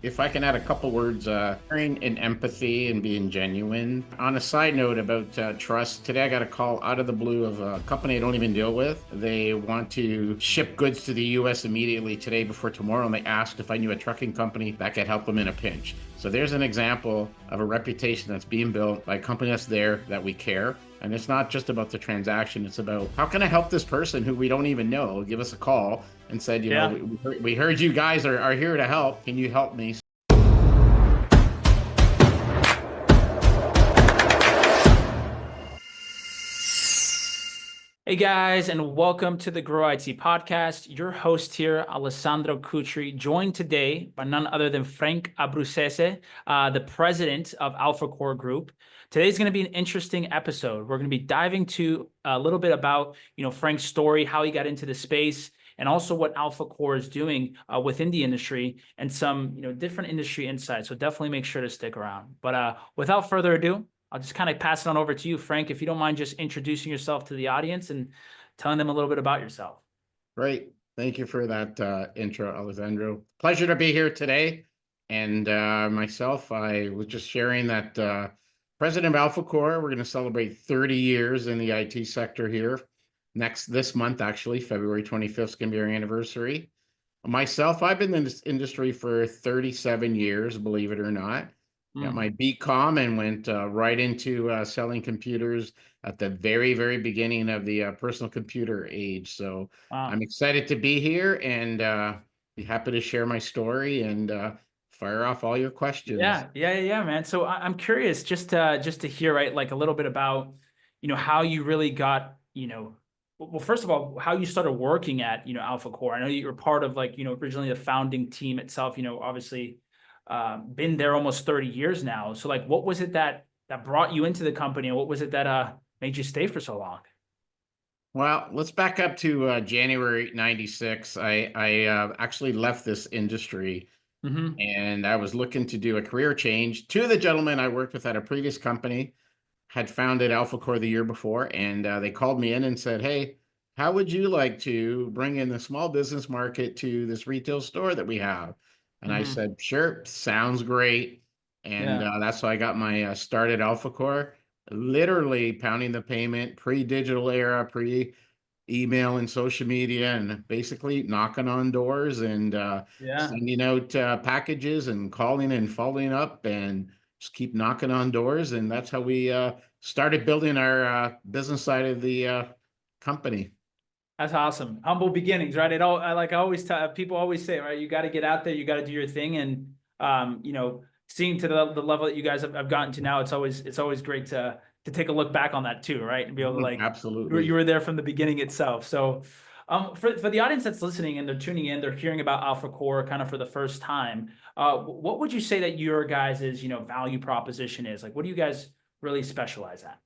If I can add a couple words, caring and empathy and being genuine. On a side note about trust, today I got a call out of the blue of a company I don't even deal with. They want to ship goods to the US immediately today before tomorrow, and they asked if I knew a trucking company that could help them in a pinch. So there's an example of a reputation that's being built by a company that's there, that we care. And it's not just about the transaction. It's about how can I help this person who we don't even know? Give us a call and said, Yeah. we heard you guys are here to help. Can you help me? Hey guys, and welcome to the Grow IT podcast. Your host here, Alessandro Cutri, joined today by none other than Frank Abbruzzese, the president of AlphaKOR Group. Today's going to be an interesting episode. We're going to be diving to a little bit about, Frank's story, how he got into the space, and also what AlphaKOR is doing within the industry, and some, different industry insights. So definitely make sure to stick around. But without further ado, I'll just kind of pass it on over to you, Frank, if you don't mind just introducing yourself to the audience and telling them a little bit about yourself. Great. Thank you for that intro, Alessandro. Pleasure to be here today. And myself, I was just sharing that President of AlphaKOR, we're going to celebrate 30 years in the IT sector here. This month, actually, February 25th is going to be our anniversary. Myself, I've been in this industry for 37 years, believe it or not. Got my BCom and went right into selling computers at the very, very beginning of the personal computer age. So Wow. I'm excited to be here and be happy to share my story and fire off all your questions. Yeah, man. So I'm curious just to hear, right, like a little bit about, how you really got, well, first of all, how you started working at, AlphaKOR. I know you were part of like, originally the founding team itself, obviously been there almost 30 years now. So like, what was it that brought you into the company, and what was it that made you stay for so long? Well, let's back up to January 96. I actually left this industry Mm-hmm. and I was looking to do a career change. Two of the gentlemen I worked with at a previous company had founded AlphaKOR the year before, and they called me in and said, "Hey, how would you like to bring in the small business market to this retail store that we have?" And I Mm-hmm. said, "Sure, sounds great." And Yeah. that's how I got my start at AlphaKOR, literally pounding the payment, pre-digital era, pre-email and social media, and basically knocking on doors and Yeah. sending out packages and calling and following up and just keep knocking on doors. And that's how we started building our business side of the company. That's awesome. Humble beginnings, right? I always tell people, always say, right, you got to get out there, you got to do your thing, and seeing to the level that you guys have gotten to now, it's always great to take a look back on that too, right, and be able to Mhm, like you absolutely. were there from the beginning itself. So, for the audience that's listening and they're tuning in, they're hearing about AlphaKOR kind of for the first time. What would you say that your guys' value proposition is? Like, what do you guys really specialize at?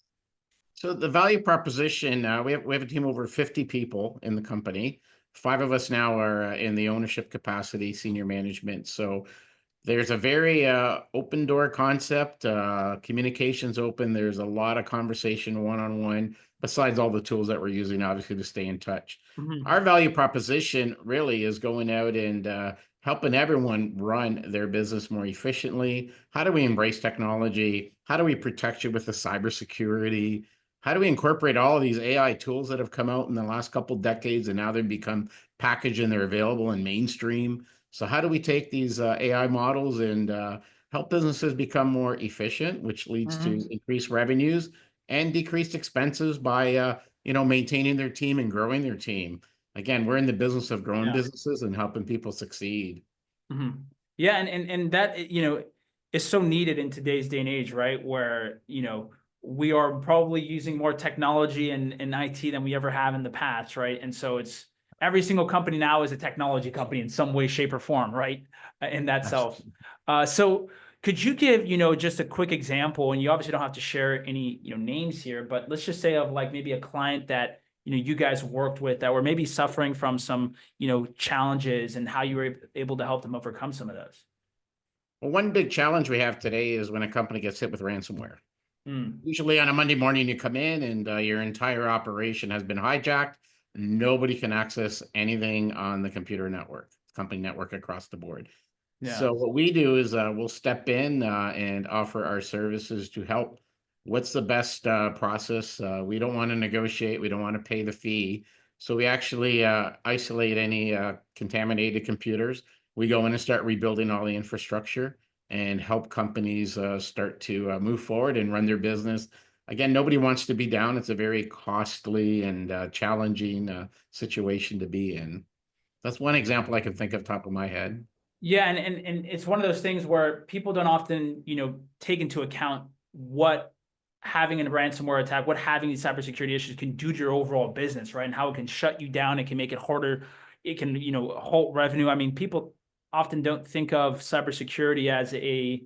So the value proposition, we have a team of over 50 people in the company. Five of us now are in the ownership capacity, senior management. So there's a very open door concept. Communications open. There's a lot of conversation one-on-one, besides all the tools that we're using, obviously, to stay in touch. Mm-hmm. Our value proposition really is going out and helping everyone run their business more efficiently. How do we embrace technology? How do we protect you with the cybersecurity? How do we incorporate all of these AI tools that have come out in the last couple decades and now they've become packaged and they're available in mainstream? So how do we take these AI models and help businesses become more efficient, which leads to Mm-hmm. increased revenues and decreased expenses by maintaining their team and growing their team. Again, we're in the business of growing Yeah. businesses and helping people succeed. Mm-hmm. Yeah, and that is so needed in today's day and age, right? Where we are probably using more technology and IT than we ever have in the past, right? And so it's every single company now is a technology company in some way, shape, or form, right? In that self. Absolutely. So could you give just a quick example? And you obviously don't have to share any names here, but let's just say of like maybe a client that you guys worked with that were maybe suffering from some challenges, and how you were able to help them overcome some of those. Well, one big challenge we have today is when a company gets hit with ransomware. Mm. Usually on a Monday morning, you come in and your entire operation has been hijacked. Nobody can access anything on the computer network, company network across the board. Yeah. So what we do is we'll step in and offer our services to help. What's the best process? We don't want to negotiate. We don't want to pay the fee. So we actually isolate any contaminated computers. We go in and start rebuilding all the infrastructure and help companies start to move forward and run their business. Again, nobody wants to be down. It's a very costly and challenging situation to be in. That's one example I can think of top of my head. Yeah, and it's one of those things where people don't often, take into account what having a ransomware attack, what having these cybersecurity issues can do to your overall business, right? And how it can shut you down, it can make it harder, it can, halt revenue. I mean, people often don't think of cybersecurity as a,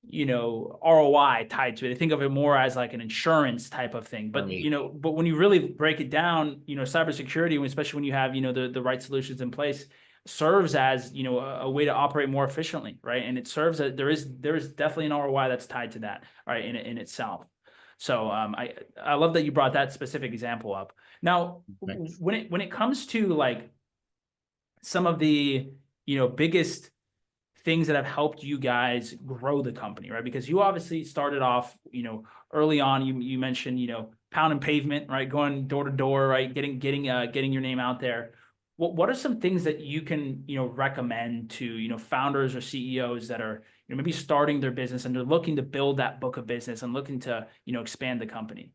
ROI tied to it. They think of it more as like an insurance type of thing. But, Right. but when you really break it down, cybersecurity, especially when you have, the right solutions in place, serves as, a way to operate more efficiently, right? And it serves as there is definitely an ROI that's tied to that, right, in itself. So I love that you brought that specific example up. Now, Thanks. when it comes to like some of the, biggest things that have helped you guys grow the company, right? Because you obviously started off, early on. You mentioned, pound and pavement, right? Going door to door, right? Getting your name out there. What are some things that you can, recommend to, founders or CEOs that are, maybe starting their business and they're looking to build that book of business and looking to, expand the company?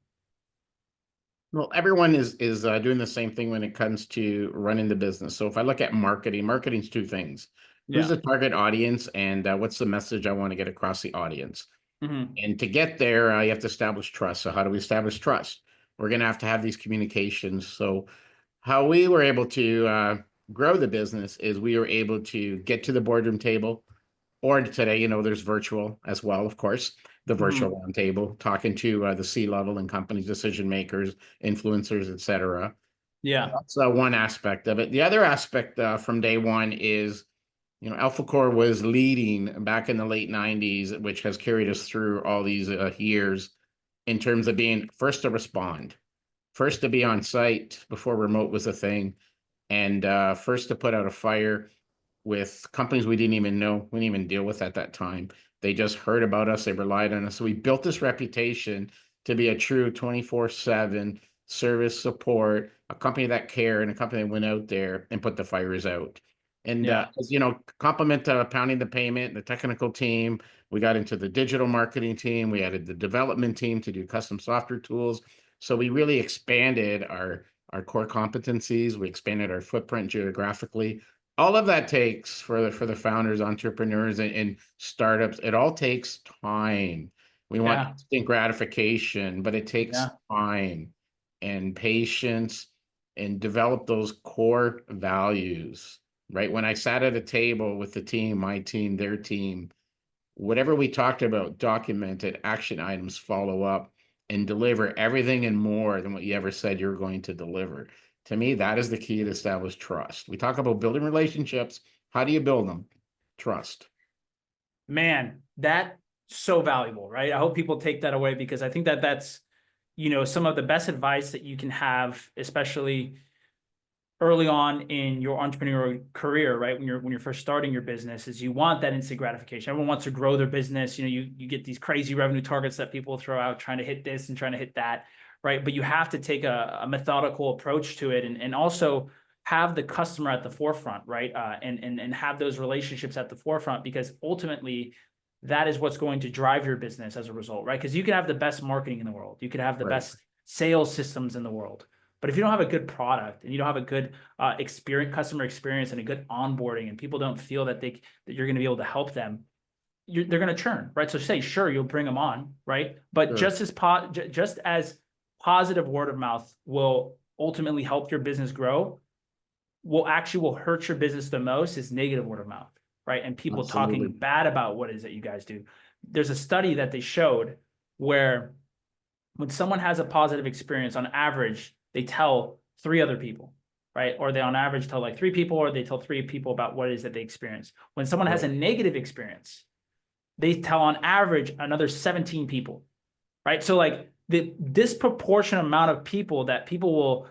Well, everyone is doing the same thing when it comes to running the business. So if I look at marketing, marketing's two things. Who's Yeah. the target audience and what's the message I want to get across the audience? Hmm. And to get there, you have to establish trust. So how do we establish trust? We're going to have these communications. So how we were able to grow the business is we were able to get to the boardroom table, or today, there's virtual as well, of course, the virtual Hmm. roundtable, talking to the C-level and companies, decision makers, influencers, et cetera. Yeah. That's one aspect of it. The other aspect from day one is, AlphaKOR was leading back in the late 90s, which has carried us through all these years in terms of being first to respond, first to be on site before remote was a thing, and first to put out a fire with companies we didn't even know, we didn't even deal with at that time. They just heard about us, they relied on us. So we built this reputation to be a true 24/7 service support, a company that cared, and a company that went out there and put the fires out. And Yeah. as compliment pounding the payment, the technical team, we got into the digital marketing team, we added the development team to do custom software tools. So we really expanded our core competencies, we expanded our footprint geographically. All of that takes for the founders, entrepreneurs, and startups. It all takes time. We want Yeah. instant gratification, but it takes Yeah. time and patience and develop those core values, right? When I sat at a table with the team, my team, their team, whatever we talked about, documented action items, follow up, and deliver everything and more than what you ever said you're going to deliver. To me, that is the key to establish trust. We talk about building relationships. How do you build them? Trust. Man, that's so valuable, right? I hope people take that away because I think that that's, some of the best advice that you can have, especially early on in your entrepreneurial career, right? When you're first starting your business, is you want that instant gratification. Everyone wants to grow their business. You get these crazy revenue targets that people throw out, trying to hit this and trying to hit that, right? But you have to take a methodical approach to it, and also have the customer at the forefront, right? And have those relationships at the forefront, because ultimately that is what's going to drive your business as a result, right? Because you can have the best marketing in the world, you could have the Right. best sales systems in the world, but if you don't have a good product and you don't have a good customer experience, and a good onboarding, and people don't feel that you're going to be able to help them, they're going to churn, right? So say, sure, you'll bring them on, right? But Sure. just as positive word of mouth will ultimately help your business grow, will hurt your business the most is negative word of mouth, right? And people talking Absolutely. bad about what it is that you guys do. There's a study that they showed where when someone has a positive experience, on average, they tell three other people, right? Or they on average tell like three people, or they tell three people about what it is that they experience. When someone has a Right. negative experience, they tell on average another 17 people, right? So like the disproportionate amount of people that people will,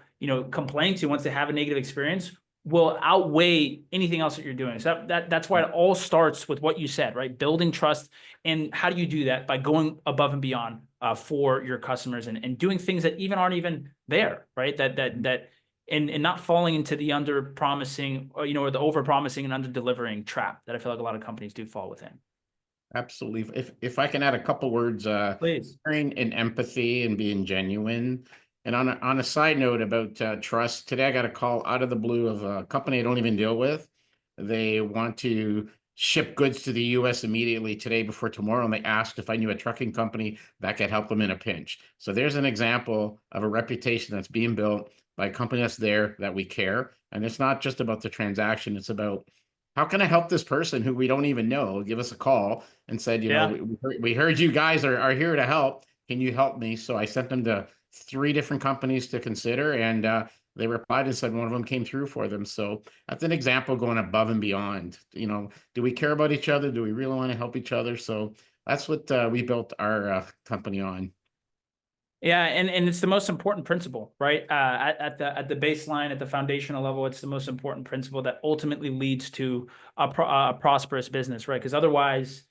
complain to once they have a negative experience will outweigh anything else that you're doing. So that's why it all starts with what you said, right? Building trust. And how do you do that? By going above and beyond for your customers and doing things that even aren't even there, right? And not falling into the under promising or, or the over promising and under delivering trap that I feel like a lot of companies do fall within. Absolutely. If I can add a couple words, Please. sharing and empathy and being genuine. And on a side note about trust, today I got a call out of the blue of a company I don't even deal with. They want to ship goods to the US immediately today before tomorrow, and they asked if I knew a trucking company that could help them in a pinch. So there's an example of a reputation that's being built by a company that's there, that we care. And it's not just about the transaction, it's about how can I help this person who we don't even know? Give us a call and said, Yeah. we heard you guys are here to help. Can you help me? So I sent them to 3 different companies to consider, and they replied and said one of them came through for them. So that's an example going above and beyond. Do we care about each other? Do we really want to help each other? So that's what we built our company on. Yeah, and it's the most important principle, right? At the baseline, at the foundational level, it's the most important principle that ultimately leads to a prosperous business, right? Because otherwise,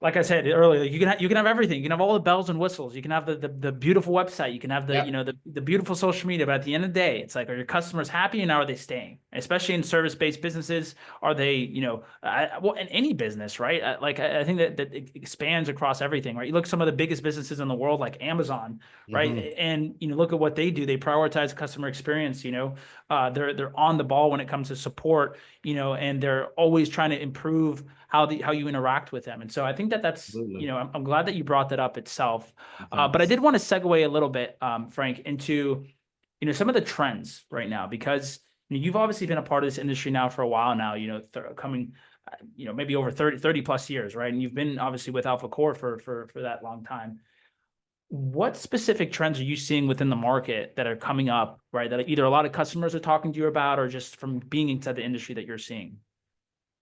like I said earlier, you can have everything. You can have all the bells and whistles. You can have the beautiful website. You can have Yep. the beautiful social media. But at the end of the day, it's like, are your customers happy and are they staying? Especially in service-based businesses, are they, well, in any business, right? I think that it expands across everything, right? You look at some of the biggest businesses in the world, like Amazon, right? Mhm. And look at what they do. They prioritize customer experience. They're on the ball when it comes to support. And they're always trying to improve how you interact with them. And so I think that's, Absolutely. I'm glad that you brought that up itself. But I Thanks. did want to segue a little bit, Frank, into, some of the trends right now, because you've obviously been a part of this industry now for a while now, coming, maybe over 30 plus years, right? And you've been obviously with AlphaKOR for that long time. What specific trends are you seeing within the market that are coming up, right? That either a lot of customers are talking to you about, or just from being inside the industry that you're seeing?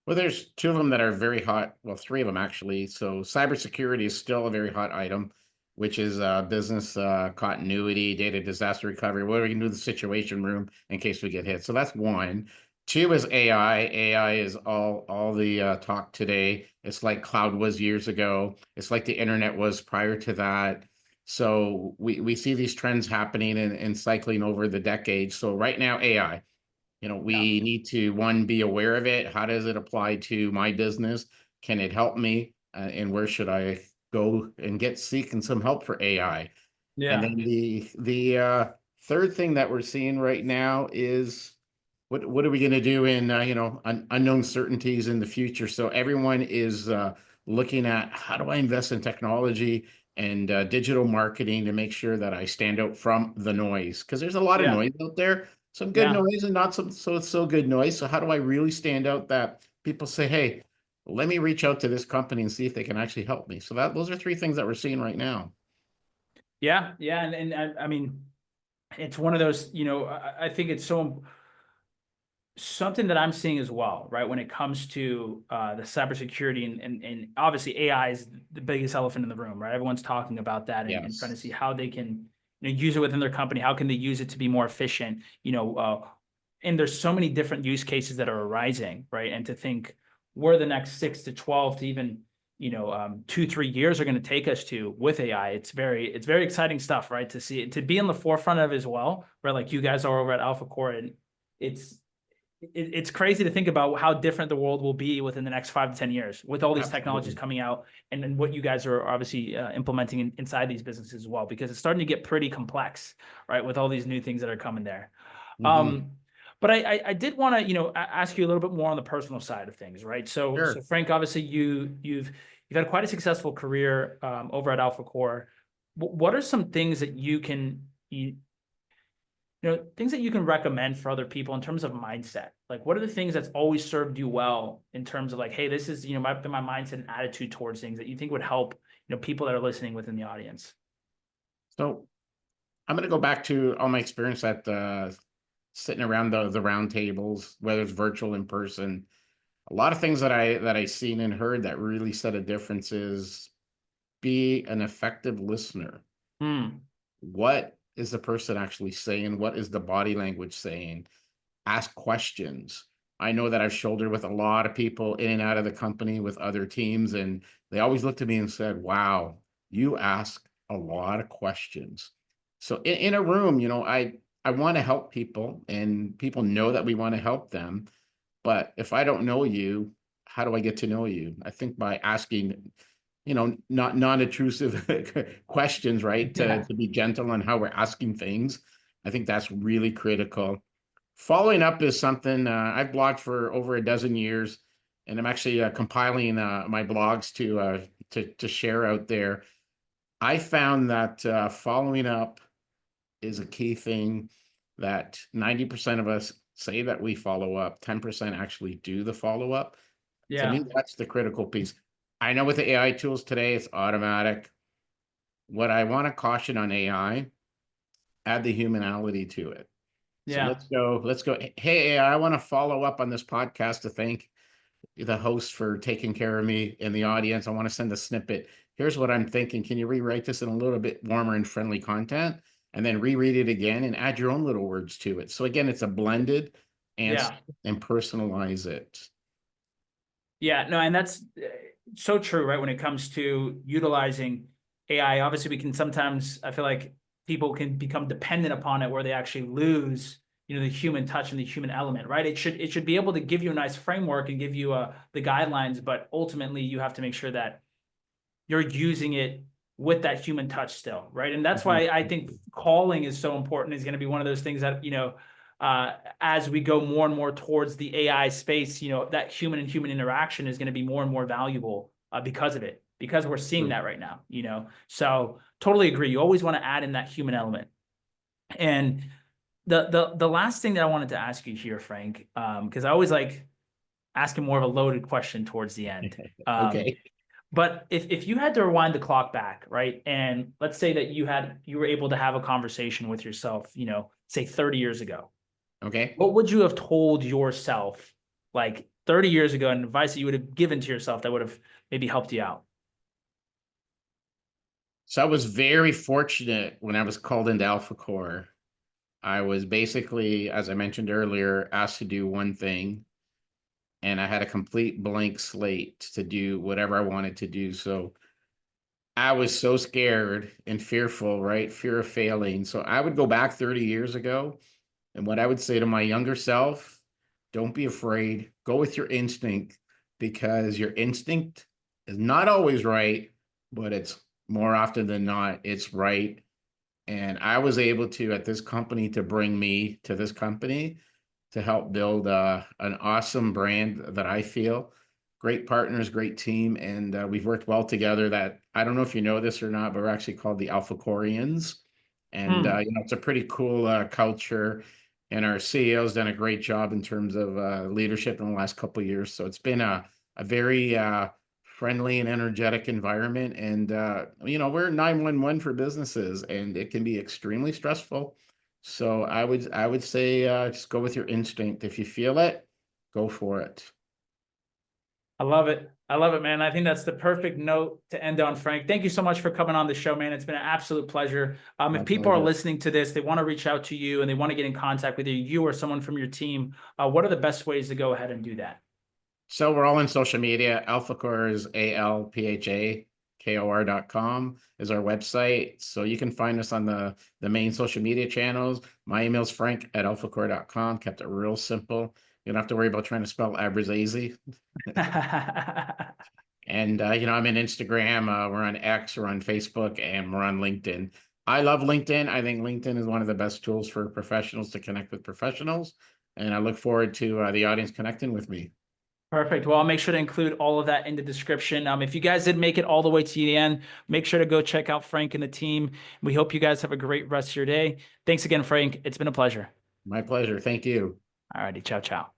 Well, there's 2 of them that are very hot. Well, 3 of them actually. So cybersecurity is still a very hot item, which is business continuity, data disaster recovery. What are we going to do in the situation room in case we get hit? So that's one. 2 is AI. AI is all the talk today. It's like cloud was years ago. It's like the internet was prior to that. So we see these trends happening and cycling over the decades. So right now, AI. Yeah. We need to, one, be aware of it. How does it apply to my business? Can it help me? And where should I go and get seeking some help for AI? And Yeah. then the third thing that we're seeing right now is what are we going to do in unknown certainties in the future? So everyone is looking at how do I invest in technology and digital marketing to make sure that I stand out from the noise, because there's a lot of Yeah. noise out there, some good Yeah. noise and not some so good noise. So how do I really stand out that people say, hey, let me reach out to this company and see if they can actually help me? So those are 3 things that we're seeing right now. Yeah. Yeah. And I mean, it's one of those, I think it's something that I'm seeing as well, right? When it comes to the cybersecurity and obviously AI is the biggest elephant in the room, right? Everyone's talking about that and trying to Yes. see how they can use it within their company. How can they use it to be more efficient? And there's so many different use cases that are arising, right? And to think where the next 6 to 12 to even 2, 3 years are going to take us to with AI, it's very exciting stuff, right? To see it, to be in the forefront of it as well, right? Like you guys are over at AlphaKOR, and it's it's crazy to think about how different the world will be within the next 5 to 10 years with all these technologies Absolutely. coming out and what you guys are obviously implementing inside these businesses as well, because it's starting to get pretty complex, right? With all these new things that are coming there. Hmm. Um, but I did want to, ask you a little bit more on the personal side of things, right? So Sure. Frank, obviously you've had quite a successful career over at AlphaKOR. What are some things that things that you can recommend for other people in terms of mindset? Like, what are the things that's always served you well in terms of like, hey, this is, my mindset and attitude towards things that you think would help, people that are listening within the audience? So I'm going to go back to all my experience at sitting around the round tables, whether it's virtual, in person. A lot of things that I seen and heard that really set a difference is be an effective listener. Hmm. What is the person actually saying? What is the body language saying? ask questions. I know that I've shouldered with a lot of people in and out of the company with other teams, and they always looked at me and said, wow, you ask a lot of questions. So in a room, I want to help people, and people know that we want to help them. But if I don't know you, how do I get to know you? I think by asking, not non-intrusive questions, right? Yeah. To be gentle on how we're asking things. I think that's really critical. Following up is something I've blogged for over a dozen years, and I'm actually compiling my blogs to share out there. I found that following up is a key thing, that 90% of us say that we follow up, 10% actually do the follow up. To Yeah. me, that's the critical piece. I know with the AI tools today, it's automatic. What I want to caution on AI, add the humanality to it. So Yeah. let's go. Hey, AI, I want to follow up on this podcast to thank the host for taking care of me in the audience. I want to send a snippet. Here's what I'm thinking. Can you rewrite this in a little bit warmer and friendly content? And then reread it again and add your own little words to it. So again, it's a blended and Yeah. and personalize it. Yeah, no, and that's so true, right? When it comes to utilizing AI, obviously we can sometimes, I feel like people can become dependent upon it where they actually lose, the human touch and the human element, right? It should be able to give you a nice framework and give you the guidelines, but ultimately you have to make sure that you're using it with that human touch still, right? And that's why I think calling is so important. Is going to be one of those things that, as we go more and more towards the AI space, that human and human interaction is going to be more and more valuable because of it, because we're seeing that right now, So totally agree. You always want to add in that human element. And the last thing that I wanted to ask you here, Frank, because I always like asking more of a loaded question towards the end. Okay. But if you had to rewind the clock back, right? And let's say that you were able to have a conversation with yourself, say 30 years ago. Okay. What would you have told yourself like 30 years ago, and advice that you would have given to yourself that would have maybe helped you out? So I was very fortunate when I was called into AlphaKOR. I was basically, as I mentioned earlier, asked to do one thing, and I had a complete blank slate to do whatever I wanted to do. So I was so scared and fearful, right? Fear of failing. So I would go back 30 years ago, and what I would say to my younger self, don't be afraid. Go with your instinct, because your instinct is not always right, but it's more often than not, it's right. And I was able to, at this company, to bring me to this company to help build an awesome brand that I feel. Great partners, great team, and we've worked well together. That, I don't know if you know this or not, but we're actually called the AlphaKORians, and Hmm. it's a pretty cool culture. And our CEO's done a great job in terms of leadership in the last couple of years. So it's been a very friendly and energetic environment. And we're 911 for businesses, and it can be extremely stressful. So I would say just go with your instinct. If you feel it, go for it. I love it. I love it, man. I think that's the perfect note to end on, Frank. Thank you so much for coming on the show, man. It's been an absolute pleasure. My If people are pleasure. listening to this, they want to reach out to you and they want to get in contact with you or someone from your team, what are the best ways to go ahead and do that? So we're all in social media. AlphaKOR is ALPHAKOR.com is our website. So you can find us on the main social media channels. My email is frank@alphakor.com. Kept it real simple. You don't have to worry about trying to spell Abbruzzese. And I'm in Instagram, we're on X, we're on Facebook, and we're on LinkedIn. I love LinkedIn. I think LinkedIn is one of the best tools for professionals to connect with professionals. And I look forward to the audience connecting with me. Perfect. Well, I'll make sure to include all of that in the description. If you guys did make it all the way to the end, make sure to go check out Frank and the team. We hope you guys have a great rest of your day. Thanks again, Frank. It's been a pleasure. My pleasure. Thank you. All righty. Ciao, ciao.